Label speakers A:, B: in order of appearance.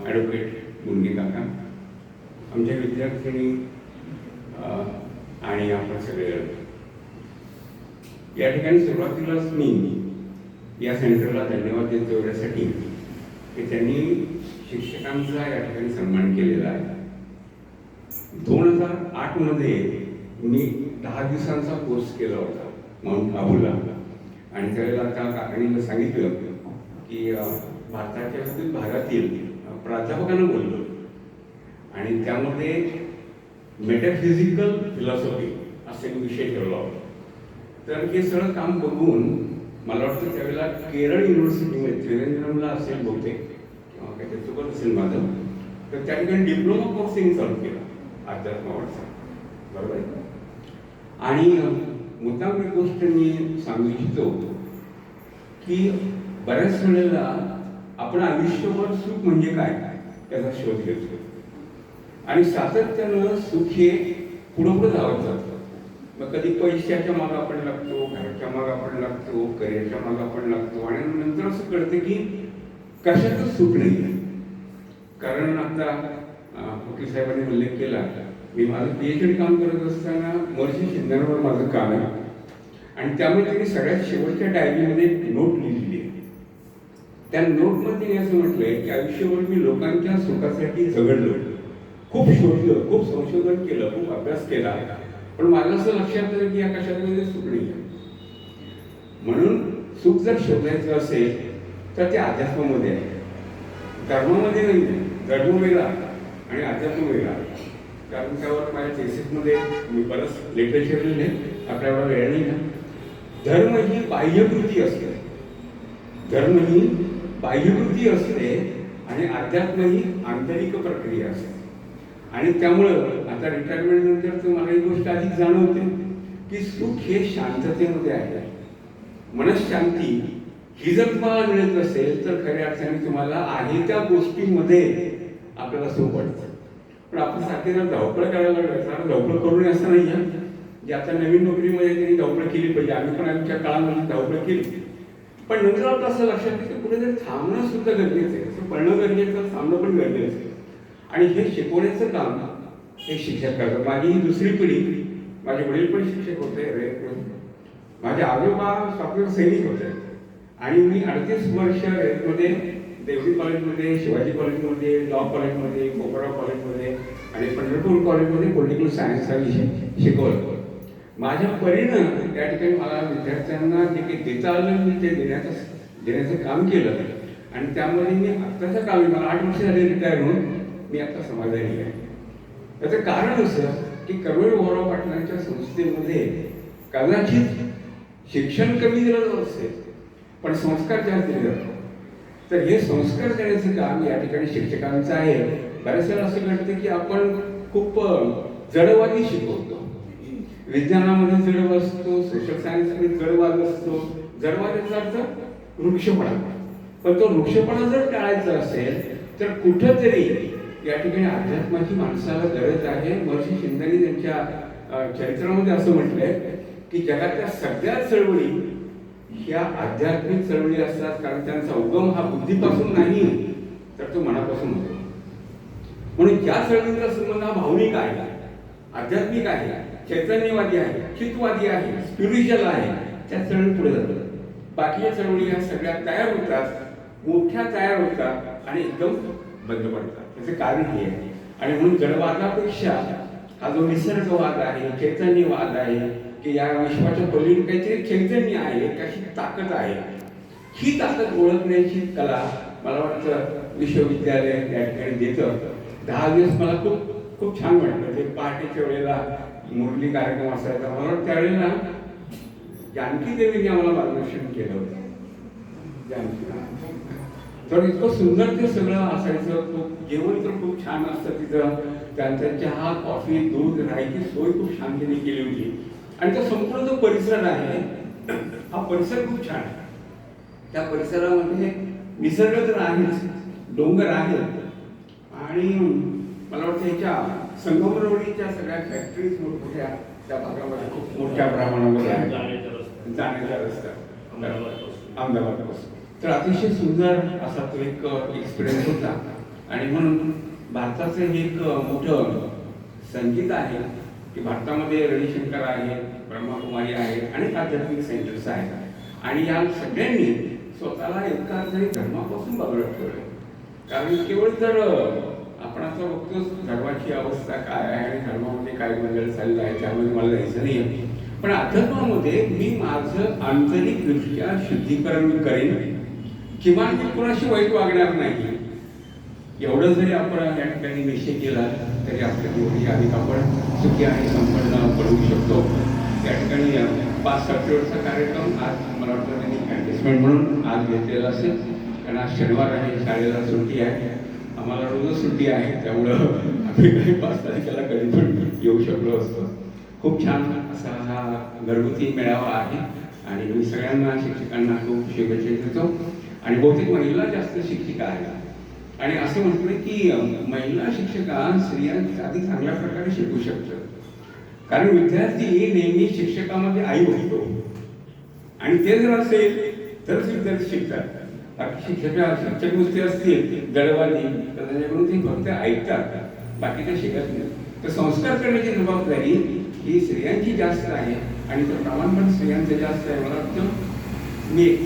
A: Advocate मुंगी काका, आमच्या विद्यार्थिनी आणि आपण सगळे या ठिकाणी सुरुवातीलाच मी या सेंटरला धन्यवाद देतो एवढ्यासाठी की त्यांनी शिक्षकांचा या ठिकाणी सन्मान केलेला आहे. 2008 मध्ये मी 10 दिवसांचा कोर्स केला होता माउंट आबूला, आणि त्यावेळेला आता काकांनी सांगितलं की भारताच्या विविध भागातील प्राध्यापकांना बोललो आणि त्यामध्ये मेटाफिजिकल फिलॉसॉफी असे विषय ठेवला होता. तर हे सगळं काम बघून मला वाटतं त्यावेळेला केरळ युनिव्हर्सिटीमध्ये त्रिवेंद्रमला असेल बहुतेक किंवा काहीतरी चुकत असेल माझं, तर त्या ठिकाणी डिप्लोमा कोर्सिंग चालू केला अध्यात्मावरचा, बरोबर आहे. आणि मुद्दाम एक गोष्ट मी सांगू इच्छितो की बऱ्याच वेळेला आपण आयुष्यभर सुख म्हणजे काय त्याचा शोध घेतो आणि सातत्यानं सुख हे पुढं पुढं धावत जातं. मग कधी पैशाच्या मागं आपण लागतो, घराच्या मागं आपण लागतो, करिअरच्या मागं आपण लागतो आणि नंतर असं कळतं की कशाचं सुख नाही. कारण आता वकील साहेबांनी उल्लेख केला, मी माझं PhD काम करत असताना महर्षी शिंद्यांवर माझं काम आहे आणि त्यामुळे त्यांनी सगळ्यात शेवटच्या डायरीमध्ये नोट लिहिली आहे. त्या नोटमध्ये त्यांनी असं म्हटलंय की आयुष्यभर मी लोकांच्या सुखासाठी झगडलो, खूप शोधलं, खूप संशोधन केलं, खूप अभ्यास केला, पण मला असं लक्षात आलं की या कशामध्ये सुख नाही आहे. म्हणून सुख जर शोधायचं असेल तर ते अध्यात्मामध्ये आहे, धर्मामध्ये नाही आहे. धर्म वेगळा आणि अध्यात्म वेगळा. कारण त्यावर माझ्या थेसिसमध्ये मी बरंच लिटरेचर लिहिले, आपल्या एवढा वेळ नाही ना. धर्म ही बाह्यकृती असते, धर्म ही बाह्यकृती असते आणि अध्यात्म ही आंतरिक प्रक्रिया असते. आणि त्यामुळं आता रिटायरमेंट नंतर तुम्हाला एक गोष्ट अधिक जाणवते की सुख हे शांततेमध्ये आहे. मनशांती ही जर तुम्हाला मिळत असेल तर खऱ्या अर्थाने तुम्हाला आहे त्या गोष्टीमध्ये आपल्याला सुख वाटतं. पण आपण सारखे जर धावपळ करायला लागलं, धावपळ करू नये असं नाही आहे. जे आता नवीन नोकरीमध्ये त्यांनी धावपळ केली पाहिजे, आम्ही पण आमच्या काळामध्ये धावपळ केली, पण नंतर आपलं असं लक्षात येतं की कुठेतरी थांबणं सुद्धा गरजेचं आहे. असं पळणं गरजेचं आहे, थांबणं पण गरजेचं आहे. आणि हे शिकवण्याचं काम हे शिक्षक करतात. माझी ही दुसरी पिढी, माझे वडील पण शिक्षक होते, माझे आजोबा सॉफ्टवेअर सैनिक होते आणि मी 38 वर्ष रेतमध्ये देवडी कॉलेजमध्ये, शिवाजी कॉलेजमध्ये, लॉ कॉलेजमध्ये, कोपरगाव कॉलेजमध्ये आणि पंढरपूर कॉलेजमध्ये पॉलिटिकल सायन्स हा विषय शिकवला. माझ्या परीनं त्या ठिकाणी मला विद्यार्थ्यांना जे काही देता आलं मी ते देण्याचं काम केलं आणि त्यामध्ये मी आत्ताच्या काळी मला 8 वर्ष झाले रिटायर होऊन मी आता समाधानी आहे. त्याचं कारण असं की कर्मवीर भाऊराव पाटलांच्या संस्थेमध्ये कदाचित शिक्षण कमी दिलं जात असेल पण संस्कार जास्त दिले जातात. तर हे संस्कार देण्याचं काम या ठिकाणी शिक्षकांचं आहे. बऱ्याच वेळा असं घडतं की आपण खूप जडवादी शिकवतो, विज्ञानामध्ये जडवाद असतो, सोशल सायन्समध्ये जडवाद असतो. जडवादाचा अर्थ वृक्षपणा, पण तो वृक्षपणा जर टाळायचा असेल तर कुठंतरी या ठिकाणी अध्यात्माची माणसाला गरज आहे. महर्षी शिंदेनी त्यांच्या चरित्रामध्ये असं म्हटलंय की जगातल्या सगळ्या चळवळी ह्या आध्यात्मिक चळवळी असतात, कारण त्यांचा उगम हा बुद्धीपासून नाही तर तो मनापासून होतो. म्हणून ज्या चळवळीचा संबंध हा भावनिक आहे, आध्यात्मिक आहे, चैतन्यवादी आहे, चित्तवादी आहे, स्पिरिच्युअल आहे, त्या चळवळी पुढे जातात. बाकीच्या चळवळी ह्या सगळ्या तयार होतात, मोठ्या तयार होतात आणि एकदम बंद पडतात. त्याचं कारण हे आहे. आणि म्हणून जडवादापेक्षा हा जो निसर्गवाद आहे, चैतन्यवाद आहे की या विश्वाच्या पलीकडे काहीतरी चैतन्य आहे, कशी ताकद आहे, ही ताकद ओळखण्याची कला मला वाटतं विश्वविद्यालय या ठिकाणी देतं. 10 दिवस मला खूप खूप छान वाटलं. ते पहाटेच्या वेळेला मुरली कार्यक्रम असायचा. मला वाटतं त्यावेळेला जानकी देवीने आम्हाला मार्गदर्शन केलं होतं. तर इतकं सुंदर ते सगळं असायचं. खूप जेवण तर खूप छान असतं तिथं. त्यांचा चहा, कॉफी, दूध, राहायची सोय खूप छान त्यांनी केली होती. आणि तो संपूर्ण जो परिसर आहे हा परिसर खूप छान आहे. त्या परिसरामध्ये निसर्ग तर आहेच, डोंगर आहेत आणि मला वाटतं ह्याच्या संगमरवडीच्या सगळ्या फॅक्टरीज मोठमोठ्या त्या भागामध्ये खूप मोठ्या प्रमाणामध्ये आहेत. जाण्याचा रस्ता अहमदाबादपासून. तर अतिशय सुंदर असा तो एक एक्सपिरियन्स होता. आणि म्हणून भारताचं हे एक मोठं संगीत आहे की भारतामध्ये रविशंकर आहे, ब्रह्माकुमारी आहे, अनेक आध्यात्मिक सेंटर्स आहेत आणि या सगळ्यांनी स्वतःला एका अर्थाने धर्मापासून बाजूला ठेवलं. कारण केवळ जर आपण आता बघतो धर्माची अवस्था काय आहे आणि धर्मामध्ये काय बदल चालला आहे त्यामध्ये मला जायचं नाही आहे, पण अध्यात्मामध्ये मी माझं आंतरिकदृष्ट्या शुद्धीकरण करेन, किंवा मी कुणाशी वाईट वागणार नाही. एवढं जरी आपण या ठिकाणी निश्चय केला तरी आपल्या एवढी अधिक आपण सुखी आणि संपन्न बनवू शकतो. त्या ठिकाणी 5 सप्टेंबरचा कार्यक्रम आज मला वाटतं त्यांनी ॲडजस्टमेंट म्हणून आज घेतलेला असेल, कारण आज शनिवार आहे, शाळेला सुट्टी आहे, आम्हाला रोजच सुट्टी आहे, त्यामुळं आम्ही काही 5 तारखेला कधी पण येऊ शकलो असतो. खूप छान असा हा घरगुती मेळावा आहे आणि मी सगळ्यांना शिक्षकांना खूप शुभेच्छा देतो. आणि बहुतेक महिला जास्त शिक्षिका आहेत आणि असे म्हटलं की महिला शिक्षका स्त्रियांना अधिक चांगल्या प्रकारे शिकू शकतात. कारण विद्यार्थी नेहमी शिक्षकामध्ये आई बघतो आणि ते जर असेल तरच विद्यार्थी शिकतात. बाकी शिक्षक गोष्टी असतील गडवाली तर त्याच्याकडून ते फक्त ऐकतात, बाकी ते शिकत नाही. तर संस्कार करण्याची जबाबदारी ही स्त्रियांची जास्त आहे आणि ते प्रमाण पण स्त्रियांचं जास्त आहे. मला वाटतं मी